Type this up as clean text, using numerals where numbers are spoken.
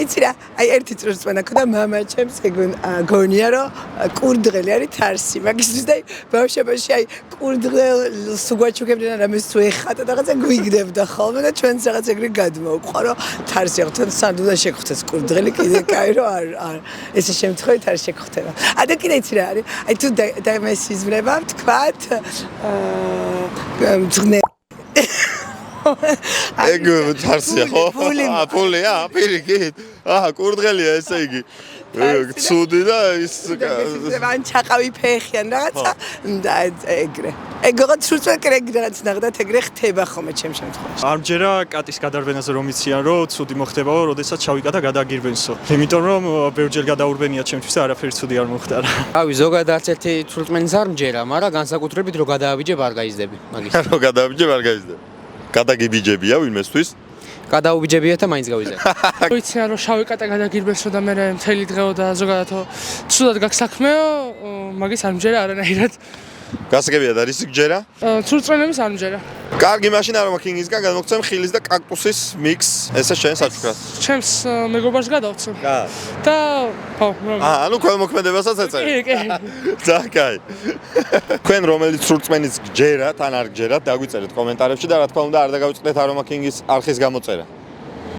იცი რა, აი ერთი წურწმენა ქონდა მამა ჩემს გონია რომ კურდღელი არის თარსი. მაგისთვის და ბავშვობაში აი კურდღელს უგვაჩუქებდნენ რამეს თუ ეხატა რაღაცა გვიგდებდა ხოლმე და ჩვენც რაღაც ეგრე გადმოვყვა რომ თარსი ახლა სანდულა შეგხვდეს კურდღელი კიდე კაი რომ არ ესე შემთხვევით არ შეგხვდება. და კიდე იცი რა არის? აი თუ დამესიზმრება ვთქვათ ძღნე ეგ თარსია ხო? ფულია, პირიქით. კურდღელია ესე იგი. ცუდი და ის ან ჩაყავი ფეხიან რაღაცა და ეგრე. ეგოღა ცუცვა კრეგი რაღაც ნახდათ ეგრე ხდება ხოლმე ჩემ შემთხვევაში. არ მჯერა კატის გადარბენაზე რომ იციან რომ ცუდი მოხდებაო, როდესაც ჩავიკატა გადაგირბენსო. იმიტომ რომ ბევრჯერ გადაურბენია ჩემთვის და არაფერი ცუდი არ მოხდა. ავი ზოგადად არც ერთი ცურწმენის არ მჯერა, მაგრამ განსაკუთრებით რომ გადაავიჯებ არ გაიზდები მაგის. რო გადავიჯებ არ გაიზდები. გადაგიბიჯებია ვინმესთვის? გადაუბიჯებიათ და მაინც გავიზდები. ვიციან რომ შავი კატა გადაგირბენსო და მე მთელი დღეო და ზოგადადო ცუდად გაქვს საქმეო, მაგის არ მჯერა არანაირად. გასაგებია და რისი გჯერა? ცურწმენების არ მჯერა. კარგი მაშინ არა მაქინგისგან გადმოგცემ ხილის და კაქტუსის მიქს. ესე შენ საჩუქრად. ჩემს მეგობარს გადავცემ. და ხო, ანუ ქველმოქმედებასაც ეწერ. კი. ძალიან კაი. თქვენ რომელიც ცურწმენის გჯერათ ან არ გჯერათ, დაგვიწერეთ კომენტარებში და რა თქმა უნდა არ დაგავიწყდეთ არომაქინგის არხის გამოწერა.